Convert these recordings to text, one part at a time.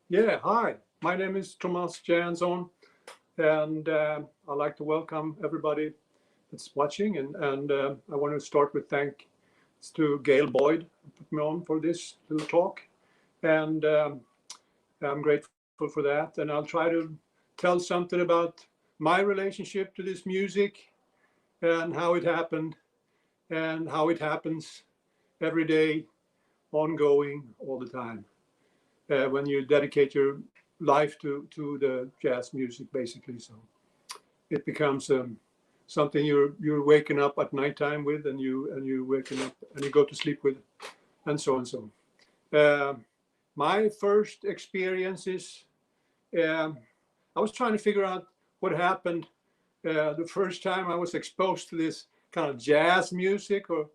Yeah, hi. My name is Tomas Janzon, and I'd like to welcome everybody that's watching. And I want to start with thanks to Gail Boyd who put me on for this little talk, and I'm grateful for that. And I'll try to tell something about my relationship to this music and how it happened and how it happens every day, ongoing, all the time. When you dedicate your life to the jazz music, basically. So it becomes something you're waking up at nighttime with, and you waking up and you go to sleep with, and so and so. Uh, my first experiences, um, I was trying to figure out what happened the first time I was exposed to this kind of jazz music or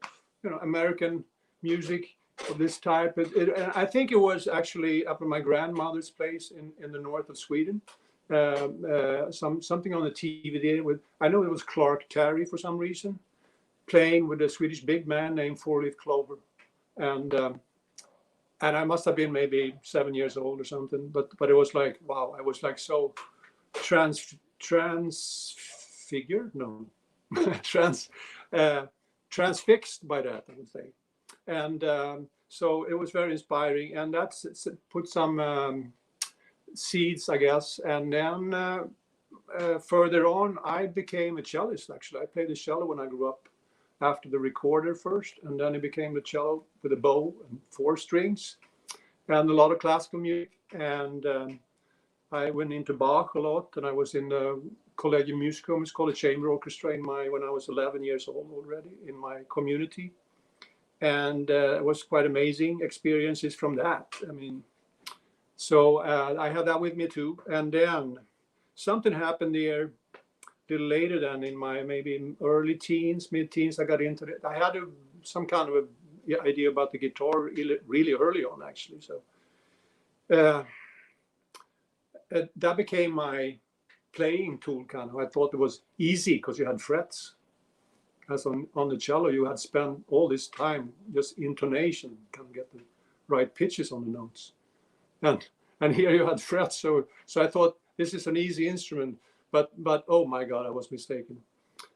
American music of this type. And I think it was actually up at my grandmother's place in the north of Sweden. Something on the TV there with, I know it was Clark Terry for some reason, playing with a Swedish big man named Four Leaf Clover, and um, and I must have been maybe 7 years old or something. But it was like, wow, I was like so transfigured, no, trans uh, transfixed by that, I would say. And so it was very inspiring, and that's put some seeds, I guess. And then further on, I became a cellist. Actually, I played the cello when I grew up. After the recorder first, and then it became the cello with a bow and four strings, and a lot of classical music. And I went into Bach a lot, and I was in the Collegium Musicum. It's called a chamber orchestra in my when I was 11 years old already in my community, and it was quite amazing experiences from that. I mean, so I had that with me too. And then something happened there a little later than in my maybe early teens, mid-teens. I got into it. I had some kind of idea about the guitar really early on, actually. So uh, that became my playing tool, kind of. I thought it was easy because you had frets. As on the cello, you had spent all this time just intonation, kind of get the right pitches on the notes, and and here you had frets. So I thought this is an easy instrument, but oh my God, I was mistaken.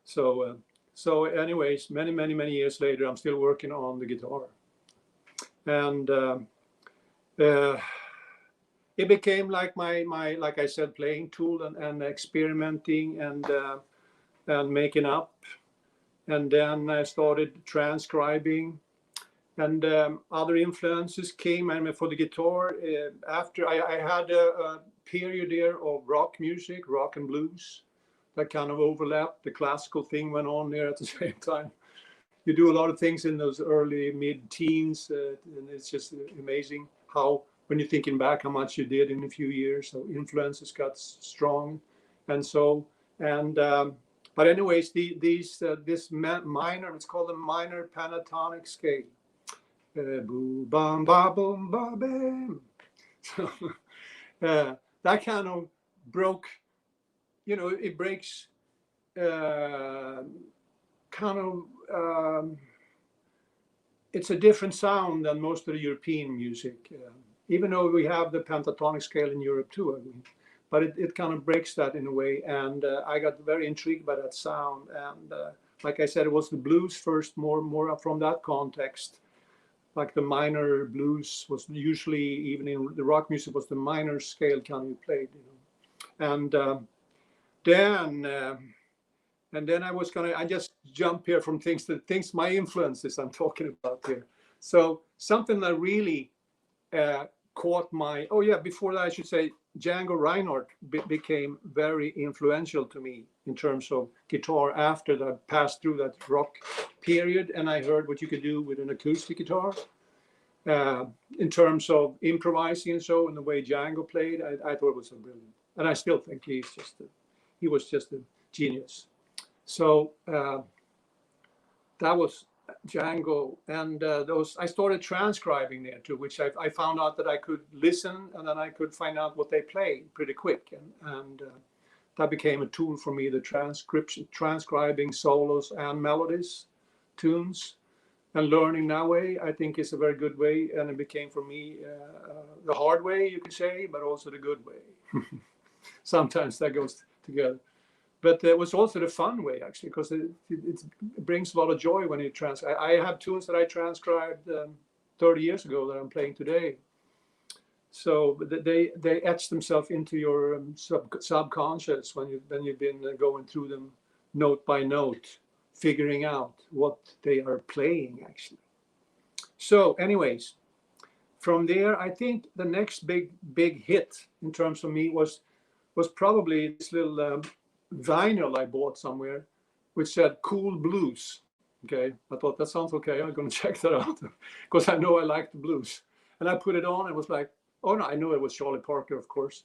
So anyways, many years later, I'm still working on the guitar, and uh, it became like my like I said, playing tool and experimenting and making up. And then I started transcribing, and other influences came. I mean, for the guitar, after I had a period there of rock music, rock and blues, that kind of overlapped. The classical thing went on there at the same time. You do a lot of things in those early mid-teens, and it's just amazing how, when you're thinking back, how much you did in a few years. So influences got strong, and so and. But anyways, this minor, it's called a minor pentatonic scale. Boo bum ba boom ba bam. So that kind of broke. It breaks uh, kind of. It's a different sound than most of the European music, even though we have the pentatonic scale in Europe too. I mean, but it kind of breaks that in a way, and I got very intrigued by that sound. And like I said, it was the blues first, more from that context. Like the minor blues was usually, even in the rock music, was the minor scale kind of played, And then and then I just jump here from things to things, my influences I'm talking about here. So something that really caught my, oh yeah, before that I should say Django Reinhardt became very influential to me in terms of guitar after that passed through that rock period, and I heard what you could do with an acoustic guitar uh, in terms of improvising and so, and the way Django played. I thought it was so brilliant, and I still think he was just a genius. So that was Django, and those I started transcribing there too, which I found out that I could listen and then I could find out what they played pretty quick, and that became a tool for me. The transcribing solos and melodies, tunes, And learning that way, I think, is a very good way, and it became for me the hard way, you could say, but also the good way. Sometimes that goes together. But it was also the fun way, actually, because it brings a lot of joy when you I have tunes that I transcribed 30 years ago that I'm playing today. So they etch themselves into your subconscious when you've been going through them note by note, figuring out what they are playing, actually. So anyways, from there, I think the next big hit in terms of me was probably this little vinyl I bought somewhere, which said "Cool Blues." Okay, I thought that sounds okay. I'm gonna check that out because I know I like the blues. And I put it on. And was like, oh no, I knew it was Charlie Parker, of course.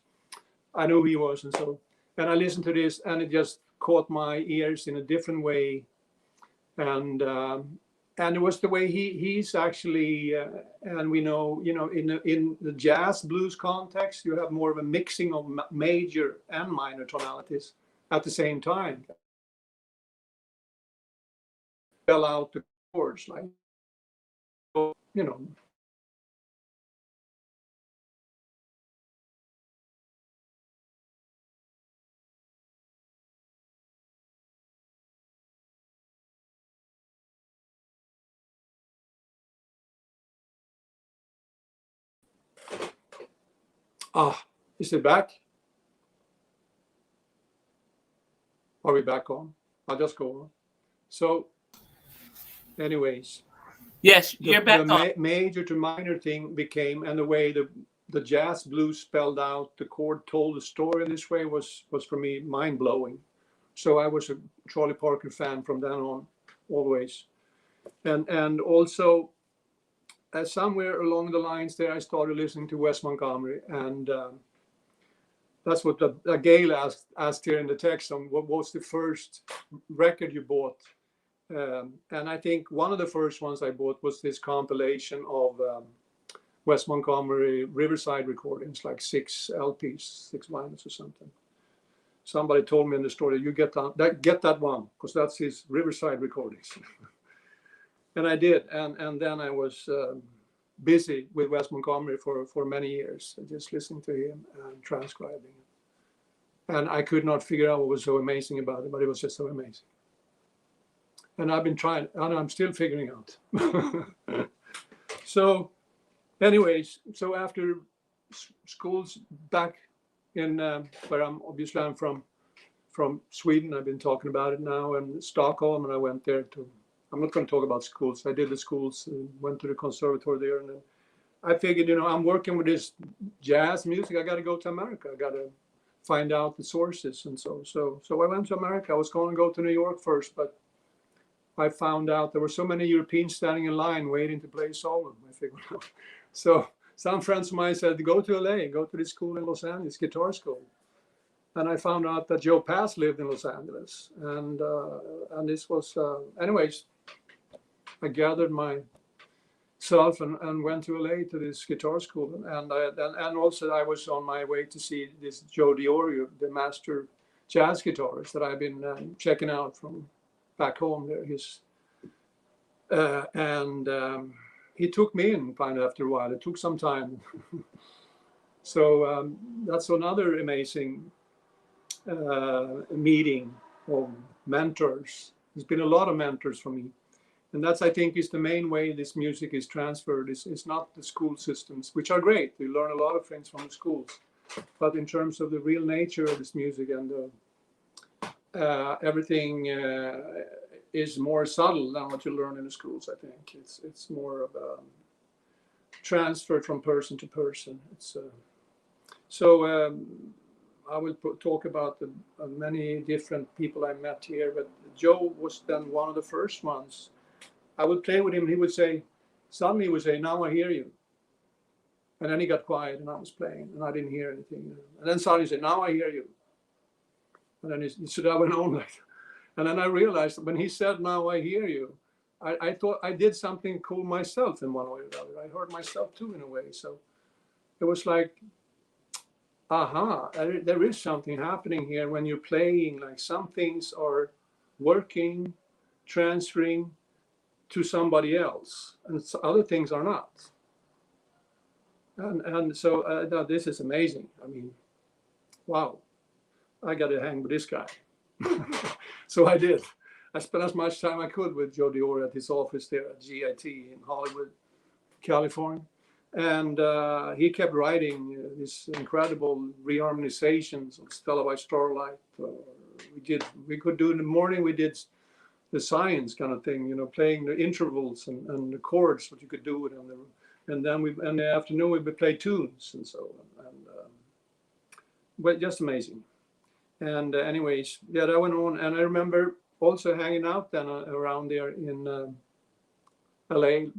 I knew he was, and I listened to this, and it just caught my ears in a different way, and it was the way he's actually, and we know, in the jazz blues context, you have more of a mixing of major and minor tonalities at the same time. Spell out the chords, like, you know. Is it back? Are we back on? I'll just go on. So, anyways, Yes, you're back on. Major to minor thing became, and the way the jazz blues spelled out the chord, told the story this way was for me mind blowing. So I was a Charlie Parker fan from then on, always, and also somewhere along the lines there, I started listening to Wes Montgomery, and that's what Gail asked here in the text on what was the first record you bought. And I think one of the first ones I bought was this compilation of Wes Montgomery Riverside recordings, like 6 LPs, 6 vinyls or something. Somebody told me in the story, you get that one, because that's his Riverside recordings. And I did, and then I was busy with Wes Montgomery for many years, just listening to him and transcribing. And I could not figure out what was so amazing about it, but it was just so amazing. And I've been trying, and I'm still figuring out. So, anyways, so after schools back in where I'm from Sweden, I've been talking about it now, and Stockholm, and I went there to. I'm not going to talk about schools. I did the schools, and went to the conservatory there, and then I figured, I'm working with this jazz music. I got to go to America. I got to find out the sources, and so I went to America. I was going to go to New York first, but I found out there were so many Europeans standing in line waiting to play solo. I figured out. So some friends of mine said, go to LA, go to this school in Los Angeles, guitar school. And I found out that Joe Pass lived in Los Angeles. And this was, anyways, I gathered myself and went to LA to this guitar school. And also I was on my way to see this Joe Diorio, the master jazz guitarist that I've been checking out from back home there. He took me in finally after a while. It took some time. So that's another amazing meeting of mentors. There's been a lot of mentors for me. And that's, I think, is the main way this music is transferred. It's not the school systems, which are great. We learn a lot of things from the schools. But in terms of the real nature of this music and everything is more subtle than what you learn in the schools, I think. It's more of a transfer from person to person. I will talk about the many different people I met here, but Joe was then one of the first ones. I would play with him, he would say, suddenly he would say, now I hear you. And then he got quiet and I was playing and I didn't hear anything. And then suddenly he said, now I hear you. And then so that went on like that. And then I realized that when he said, now I hear you, I thought I did something cool myself in one way or another. I heard myself too in a way. So it was like, there is something happening here when you're playing, like some things are working, transferring to somebody else, and other things are not. And so no, this is amazing. I mean, wow, I got to hang with this guy. So I did. I spent as much time I could with Joe Diore at his office there at GIT in Hollywood, California. And he kept writing these incredible reharmonizations of Stella by Starlight. We could do in the morning, we did the science kind of thing, you know, playing the intervals and the chords, what you could do with them. And then in the afternoon, we would play tunes and so on. But just amazing. And anyways, yeah, that went on. And I remember also hanging out then around there in LA,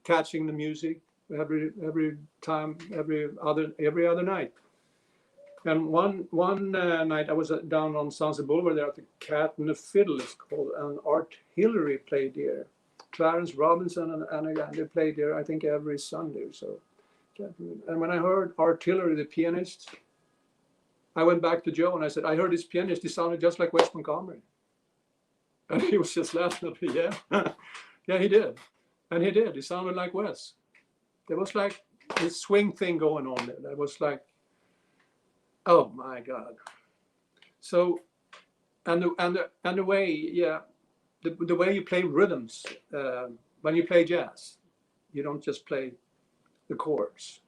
catching the music every time, every other night. And one night I was down on Sunset Boulevard there at the Cat and the Fiddle, it's called, and Art Hillary played there. Clarence Robinson and again, they played there, I think, every Sunday or so. And when I heard Art Hillary, the pianist, I went back to Joe and I said, I heard this pianist, he sounded just like Wes Montgomery. And he was just laughing at me, yeah. Yeah, he did. And he did, he sounded like Wes. There was like this swing thing going on there. That was like, oh my God. So, and the way, yeah, the way you play rhythms, when you play jazz, you don't just play the chords.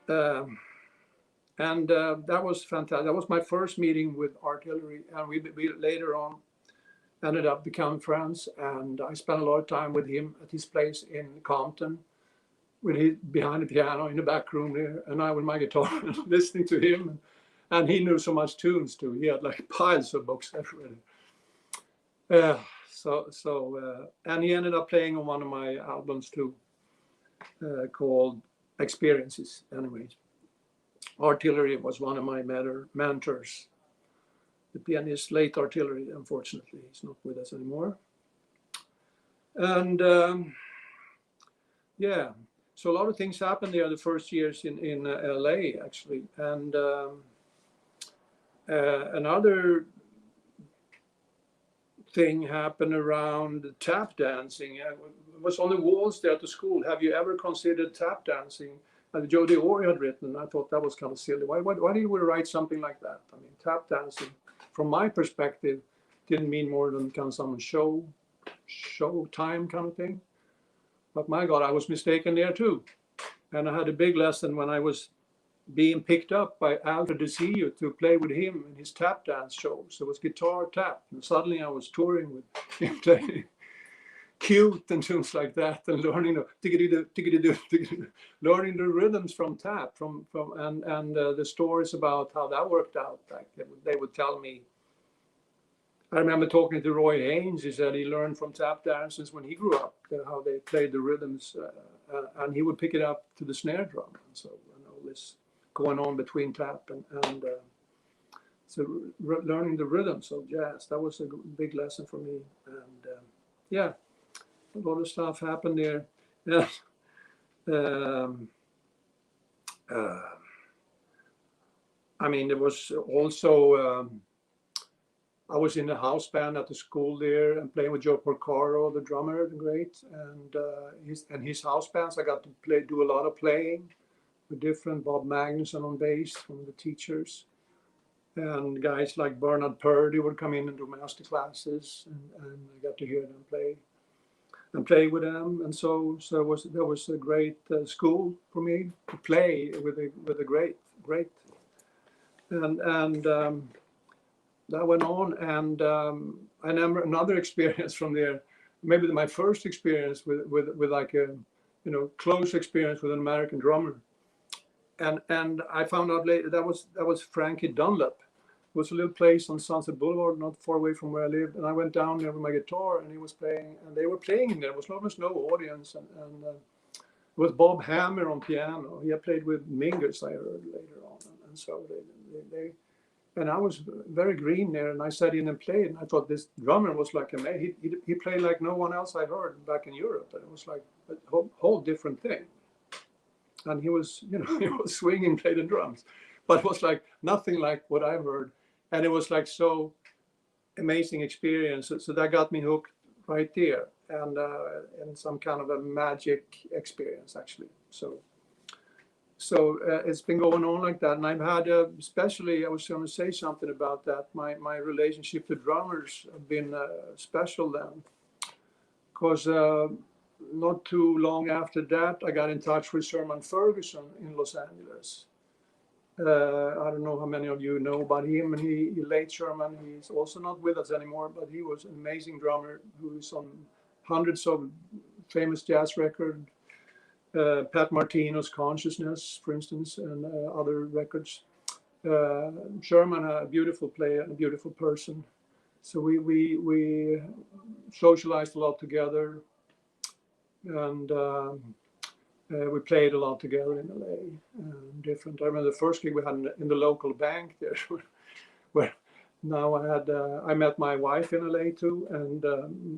And that was fantastic. That was my first meeting with Art Hillary, and we later on ended up becoming friends. And I spent a lot of time with him at his place in Compton, with he behind the piano in the back room there, and I with my guitar listening to him. And he knew so much tunes too. He had like piles of books everywhere. And he ended up playing on one of my albums too, called Experiences. Anyways, Art Hillary was one of my mentors. The pianist, late Art Hillary, unfortunately, he's not with us anymore. And yeah, so a lot of things happened there the first years in LA, actually. And another thing happened around tap dancing. It was on the walls there at the school. Have you ever considered tap dancing? And Joe Diore had written, I thought that was kind of silly. Why do you write something like that? I mean, tap dancing, from my perspective, didn't mean more than kind of some show time kind of thing. But my God, I was mistaken there too. And I had a big lesson when I was being picked up by Alfred DeCio to play with him in his tap dance shows. It was guitar tap. And suddenly I was touring with him playing Cute and tunes like that, and learning learning the rhythms from tap, and the stories about how that worked out. Like they would tell me. I remember talking to Roy Haynes. He said he learned from tap dancers when he grew up, how they played the rhythms, and he would pick it up to the snare drum. And so, and all this going on between tap and so learning the rhythms of jazz. That was a big lesson for me. And yeah, a lot of stuff happened there. Yeah. I mean, there was also. I was in a house band at the school there and playing with Joe Porcaro, the drummer, the great, and his house bands. I got to do a lot of playing with different Bob Magnuson on bass, one of the teachers, and guys like Bernard Purdy would come in and do master classes, and I got to hear them play with them, and so there was a great school for me to play with a great, and. That went on, and I remember another experience from there. Maybe my first experience with like a, close experience with an American drummer, and I found out later that was Frankie Dunlap. It was a little place on Sunset Boulevard, not far away from where I lived, and I went down there with my guitar, and he was playing, and they were playing in there. There was almost no audience, and it was Bob Hammer on piano. He had played with Mingus, I heard later on, and so they. And I was very green there, and I sat in and played, and I thought this drummer was like amazing. He played like no one else I heard back in Europe, and it was like a whole different thing. And he was, he was swinging, played the drums, but it was like nothing like what I've heard, and it was like so amazing experience. So that got me hooked right there. and some kind of a magic experience actually. So it's been going on like that, and I've had especially I was going to say something about that. My relationship to drummers have been special then, because not too long after that I got in touch with Sherman Ferguson in Los Angeles. I don't know how many of you know about him. He late Sherman. He's also not with us anymore, but he was an amazing drummer who's on hundreds of famous jazz records. Pat Martino's Consciousness, for instance, and other records. Sherman, a beautiful player and a beautiful person. So we socialized a lot together, and we played a lot together in LA. Different. I remember the first gig we had in the local bank there, where now I met my wife in LA too, and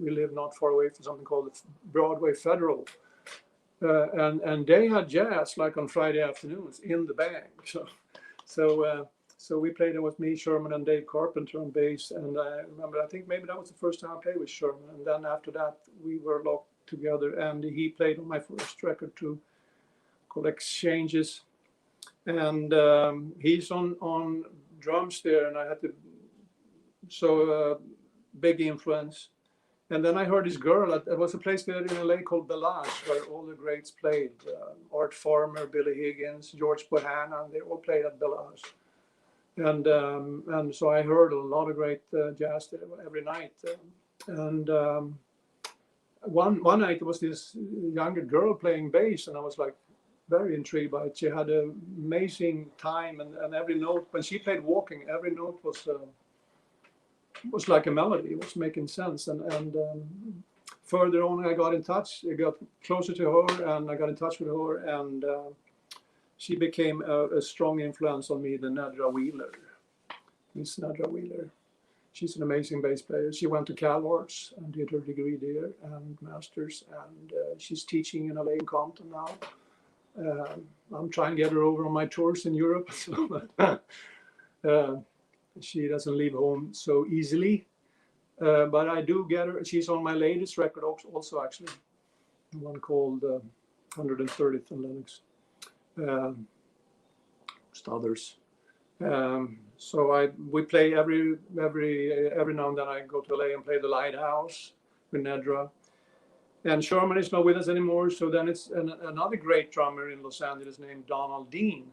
we live not far away from something called the Broadway Federal. And they had jazz like on Friday afternoons in the bank. So we played it with me, Sherman, and Dave Carpenter on bass. And I remember, I think maybe that was the first time I played with Sherman. And then after that, we were locked together. And he played on my first record too, called Exchanges. And he's on drums there, and I had to big influence. And then I heard this girl. There was a place there in LA called Belage, where all the greats played. Art Farmer, Billy Higgins, George Bohannon. They all played at Belage. And so I heard a lot of great jazz there every night. One night there was this younger girl playing bass, and I was like very intrigued by it. She had an amazing time, and every note, when she played Walking, every note was like a melody. It was making sense, and further on I got in touch. I got closer to her, and I got in touch with her, and she became a strong influence on me. The Nedra Wheeler, Miss Nedra Wheeler. She's an amazing bass player. She went to Cal Arts and did her degree there and masters, and she's teaching in LA in Compton now. I'm trying to get her over on my tours in Europe. So, she doesn't leave home so easily, but I do get her. She's on my latest record also, actually, one called 130th and Lennox, just others. So we play every now and then. I go to LA and play the Lighthouse with Nedra. And Sherman is not with us anymore, so then it's another great drummer in Los Angeles named Donald Dean.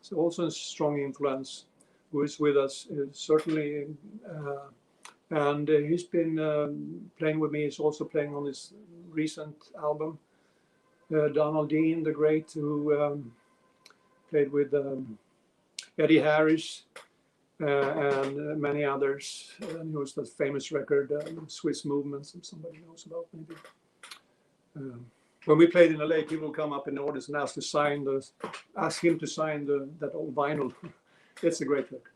So also a strong influence, who is with us, certainly. And he's been playing with me. He's also playing on this recent album. Donald Dean, the great, who played with Eddie Harris and many others. And he was that famous record, Swiss Movements, if somebody knows about, maybe. When we played in LA, people would come up in the audience and ask him to sign that old vinyl. It's a great record.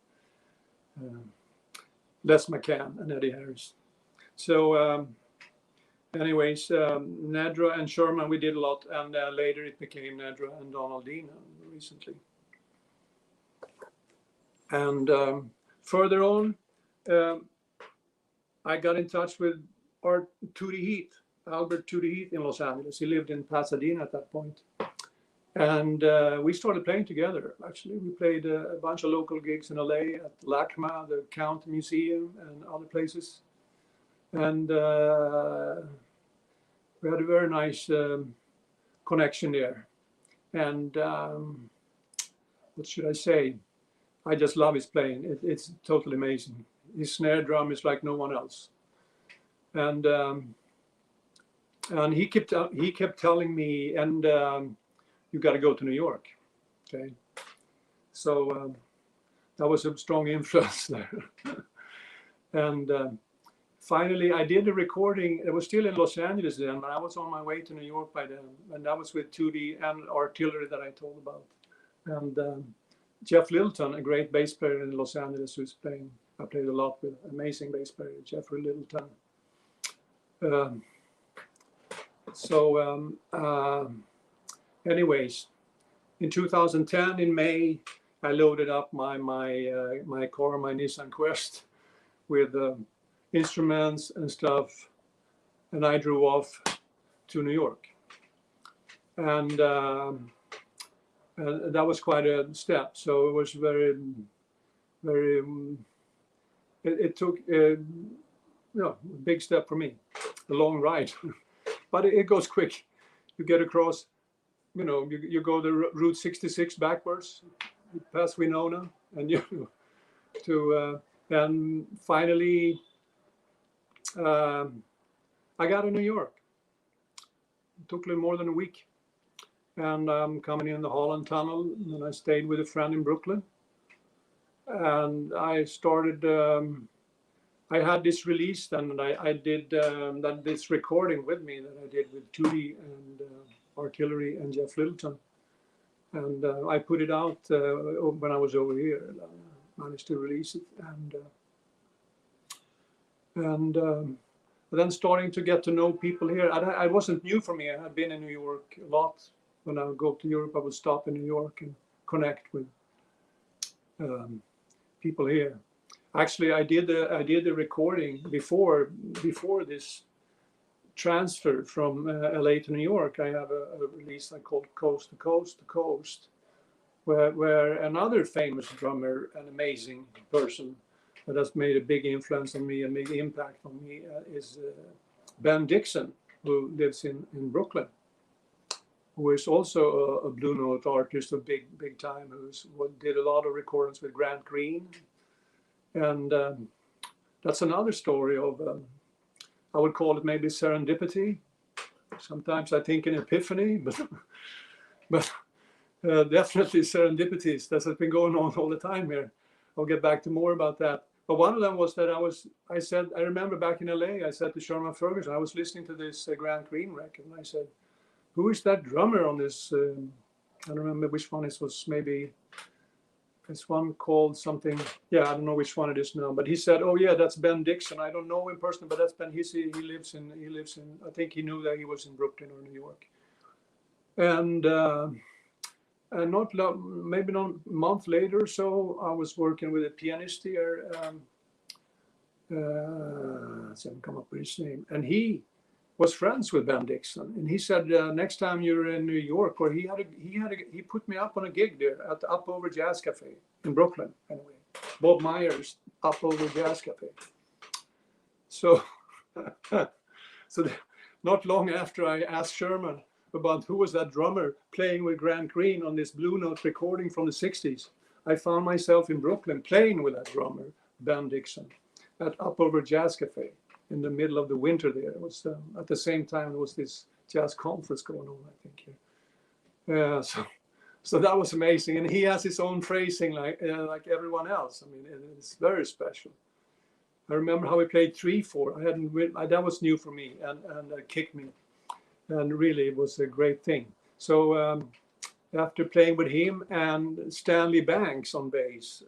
Les McCann and Eddie Harris. So anyways, Nedra and Sherman, we did a lot, and later it became Nedra and Donald Dean recently. And further on, I got in touch with Albert Tootie Heath in Los Angeles. He lived in Pasadena at that point. And we started playing together, actually. We played a bunch of local gigs in LA at LACMA, the Count Museum, and other places. And we had a very nice connection there. And what should I say? I just love his playing. It's totally amazing. His snare drum is like no one else. And he kept telling me, and you got to go to New York. Okay. So that was a strong influence there. And finally, I did a recording. It was still in Los Angeles then, but I was on my way to New York by then. And that was with Tootie and Artillery that I told about. And Jeff Littleton, a great bass player in Los Angeles, who's playing. I played a lot with amazing bass player, Jeffrey Littleton. Anyways, in 2010, in May, I loaded up my car, my Nissan Quest, with instruments and stuff, and I drove off to New York. And that was quite a step. So it was very, very, it took a big step for me, a long ride. But it goes quick. You get across, you go the Route 66 backwards, past Winona, and and finally I got to New York. It took a little more than a week. And I'm coming in the Holland Tunnel, and I stayed with a friend in Brooklyn. And I started, I had this released, and I did this recording with me that I did with Tootie and Artillery and Jeff Littleton. And I put it out when I was over here. And I managed to release it. And then starting to get to know people here. I wasn't new for me. I had been in New York a lot. When I would go to Europe, I would stop in New York and connect with people here. Actually, I did the recording before this transfer from LA to New York. I have a release I called Coast to Coast to Coast, where another famous drummer, an amazing person that has made a big influence on me and big impact on me is Ben Dixon, who lives in Brooklyn, who is also a Blue Note artist of big time, who did a lot of recordings with Grant Green. And that's another story of, I would call it maybe serendipity. Sometimes I think an epiphany, but definitely serendipities. That's what's been going on all the time here. I'll get back to more about that. But one of them was that I remember back in LA, I said to Sherman Ferguson, I was listening to this Grant Green record, and I said, who is that drummer on this? I don't remember which one it was. Maybe it's one called something. Yeah, I don't know which one it is now. But he said, "Oh yeah, that's Ben Dixon. I don't know him personally, but that's Ben. He lives in. I think he knew that he was in Brooklyn or New York." And maybe not a month later or so, I was working with a pianist here. I haven't come up with his name, and he was friends with Ben Dixon, and he said next time you're in New York, or he put me up on a gig there at the Up Over Jazz Cafe in Brooklyn. Anyway, Bob Myers Up Over Jazz Cafe. So, not long after I asked Sherman about who was that drummer playing with Grant Green on this Blue Note recording from the '60s, I found myself in Brooklyn playing with that drummer, Ben Dixon, at Up Over Jazz Cafe. In the middle of the winter there. It was at the same time there was this jazz conference going on, I think. Here. So that was amazing. And he has his own phrasing like everyone else. I mean, it's very special. I remember how he played 3/4. That was new for me and kicked me. And really it was a great thing. So after playing with him and Stanley Banks on bass,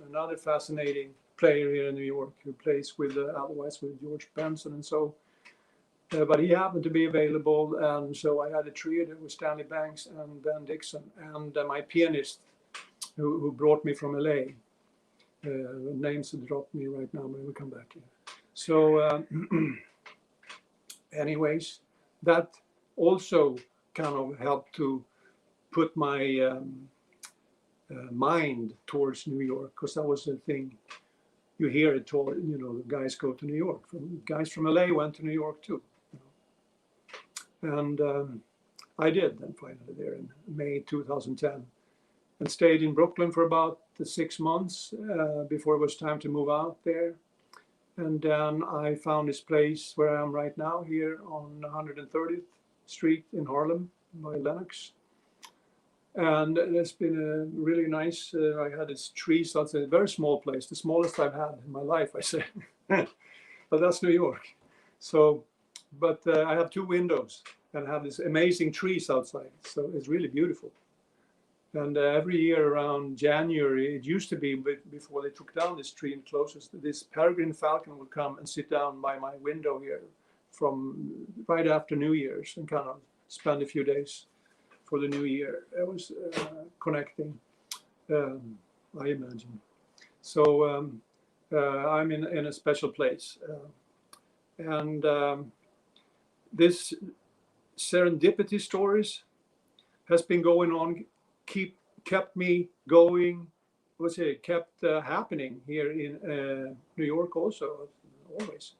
another fascinating player here in New York who plays with otherwise with George Benson and so. But he happened to be available, and so I had a trio there with Stanley Banks and Ben Dixon and my pianist who brought me from LA. The names have dropped me right now, but we'll come back here. So anyways, that also kind of helped to put my mind towards New York, because that was the thing. You hear it all, the guys go to New York. Guys from LA went to New York too. And I did then finally there in May 2010 and stayed in Brooklyn for about 6 months before it was time to move out there. And then I found this place where I am right now here on 130th Street in Harlem by Lenox. And it's been a really nice, I had this tree, so it's a very small place, the smallest I've had in my life, I say. But that's New York. So, but I have 2 windows and I have these amazing trees outside. So it's really beautiful. And every year around January, it used to be before they took down this tree and closest, this peregrine falcon would come and sit down by my window here from right after New Year's and kind of spend a few days for the new year. It was connecting, I imagine. So I'm in a special place. And this serendipity stories has been going on, kept me going. What's it? Kept happening here in New York also, always.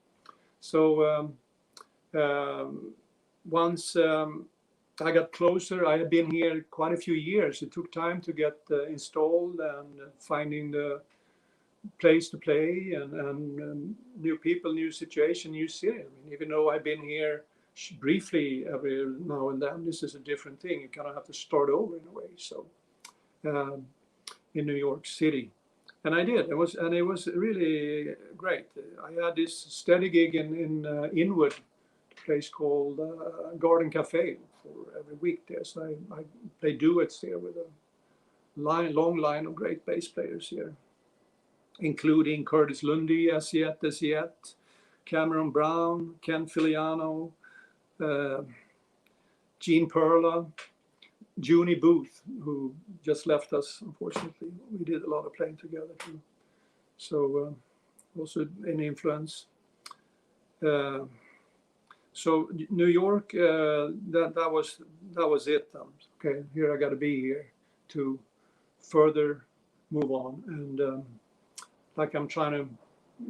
So once I got closer, I had been here quite a few years. It took time to get installed and finding the place to play and new people, new situation, new city. I mean, even though I've been here briefly every now and then, this is a different thing. You kind of have to start over in a way. So in New York City, and I did. It was really great. I had this steady gig in Inwood, a place called Garden Cafe for every week there. So I play duets there with a long line of great bass players here, including Curtis Lundy, Esiet, Cameron Brown, Ken Filiano, Gene Perla, Junie Booth, who just left us, unfortunately. We did a lot of playing together too. So also an influence. So New York, that was it. Okay, here I got to be here to further move on. And like I'm trying to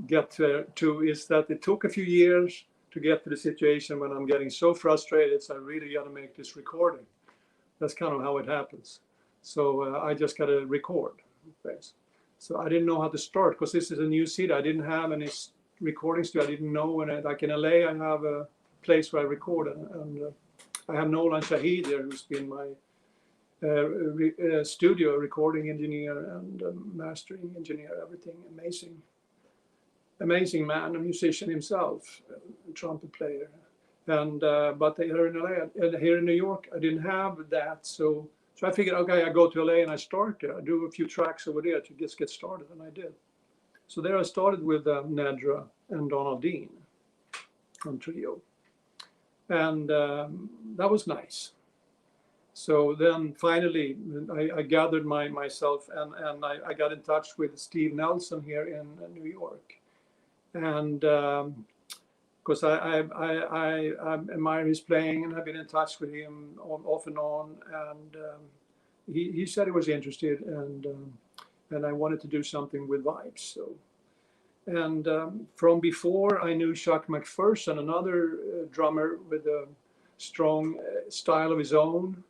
get to is that it took a few years to get to the situation when I'm getting so frustrated, so I really got to make this recording. That's kind of how it happens. So I just got to record. So I didn't know how to start because this is a new city. I didn't have any recording studio. I didn't know like in LA, I have a place where I record, and I have Nolan Shahid there, who's been my studio recording engineer and mastering engineer, everything. Amazing man, a musician himself, a trumpet player. And but here in LA, here in New York, I didn't have that. So I figured, okay, I go to LA and I start there. I do a few tracks over there to just get started, and I did. So there I started with Nedra and Donald Dean on trio, and that was nice. So then finally, I gathered myself and I got in touch with Steve Nelson here in New York, and because I admire his playing and I've been in touch with him off and on, and he said he was interested, and I wanted to do something with Vibes. So, and from before I knew Chuck McPherson, another drummer with a strong style of his own.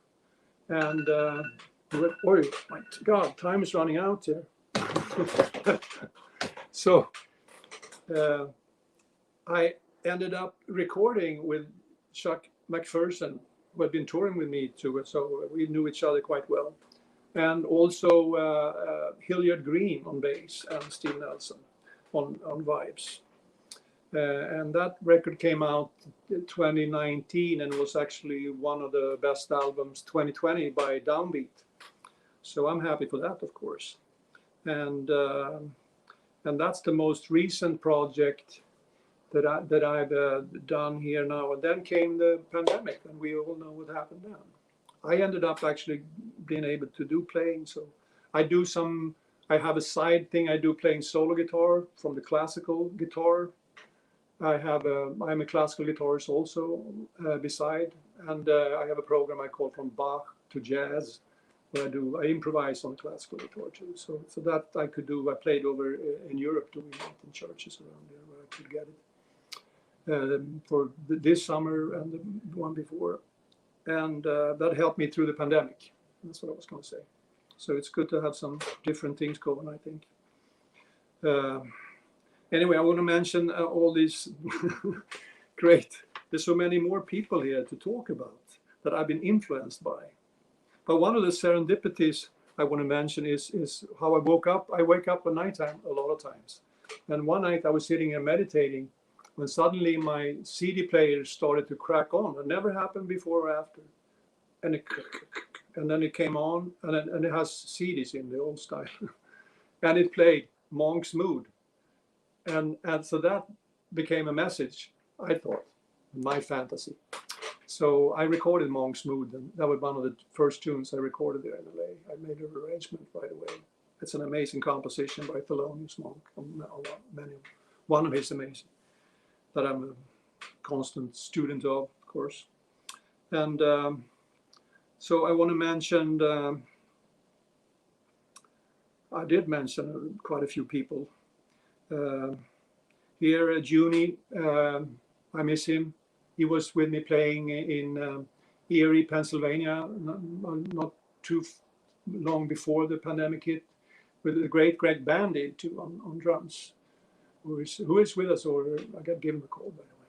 And oh my God, time is running out here. So I ended up recording with Chuck McPherson, who had been touring with me too, so we knew each other quite well. And also Hilliard Green on bass and Steve Nelson on Vibes. And that record came out in 2019 and was actually one of the best albums 2020 by Downbeat. So I'm happy for that, of course. And that's the most recent project that I've done here now. And then came the pandemic, and we all know what happened then. I ended up actually being able to do playing. So I have a side thing. I do playing solo guitar from the classical guitar. I'm a classical guitarist also beside, and I have a program I call From Bach to Jazz, where I improvise on classical guitar too. So that I could do. I played over in Europe doing it in churches around there where I could get it for this summer and the one before, and that helped me through the pandemic. That's what I was going to say. So it's good to have some different things going, I think. Anyway, I want to mention all these great. There's so many more people here to talk about that I've been influenced by. But one of the serendipities I want to mention is how I woke up. I wake up at nighttime a lot of times. And one night I was sitting here meditating when suddenly my CD player started to crack on. It never happened before or after. And then it came on, and it has CDs in the old style. And it played Monk's Mood. And so that became a message, I thought, my fantasy. So I recorded Monk's Mood, and that was one of the first tunes I recorded there in LA. I made an arrangement right away. It's an amazing composition by Thelonious Monk. One of his amazing, that I'm a constant student of. course. And so I want to mention, I did mention quite a few people. Here at Juni, I miss him. He was with me playing in Erie, Pennsylvania, not too long before the pandemic hit, with the great Greg Bandy too on drums, who is with us, or I got given a call, by the way.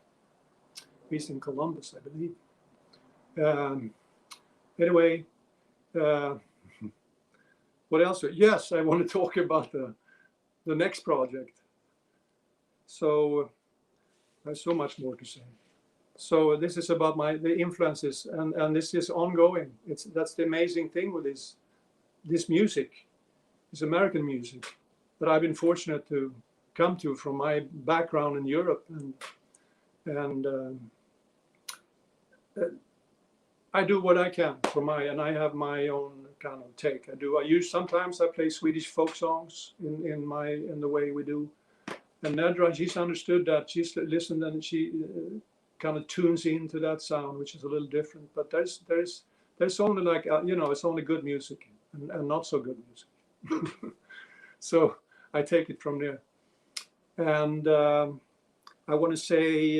He's in Columbus, I believe. Anyway, what else? Yes, I want to talk about the next project. So there's so much more to say. So this is about the influences, and this is ongoing. That's the amazing thing with this music, this American music, that I've been fortunate to come to from my background in Europe, and I do what I can and I have my own kind of take. Sometimes I play Swedish folk songs in the way we do. And Nedra, she's understood that. She's listened, and she kind of tunes into that sound, which is a little different. But there's only like it's only good music and not so good music. So I take it from there. And I want to say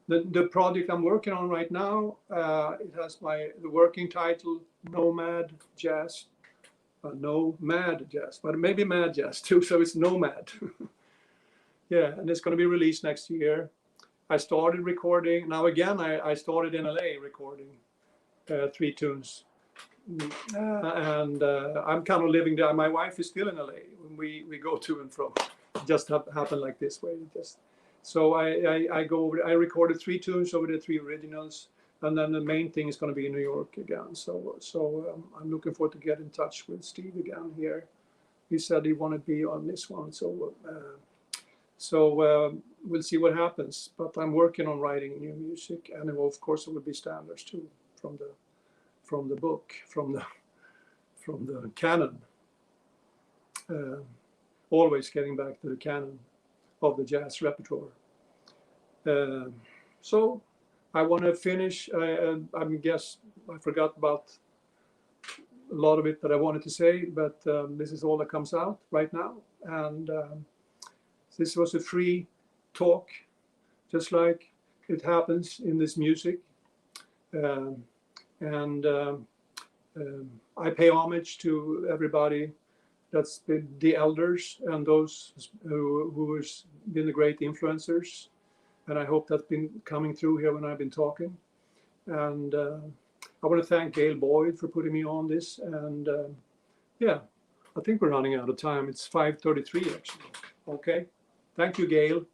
the project I'm working on right now, it has the working title Nomad Jazz. No Mad Jazz, but maybe Mad Jazz too, so it's Nomad. Yeah, and it's going to be released next year. I started recording. Now again, I started in LA recording 3 tunes. And I'm kind of living there. My wife is still in LA. We go to and from. It just happened like this way. So I go over. I recorded 3 tunes over there, 3 originals. And then the main thing is going to be in New York again. So I'm looking forward to get in touch with Steve again here. He said he wanted to be on this one. So we'll see what happens. But I'm working on writing new music, and of course it will be standards too from the book, from the canon. Always getting back to the canon of the jazz repertoire. So I want to finish. I guess I forgot about a lot of it that I wanted to say, but this is all that comes out right now. And this was a free talk, just like it happens in this music. And I pay homage to everybody that's been the elders and those who has been the great influencers. And I hope that's been coming through here when I've been talking. And I want to thank Gail Boyd for putting me on this. And yeah, I think we're running out of time. It's 5:33 actually. Okay. Thank you, Gail.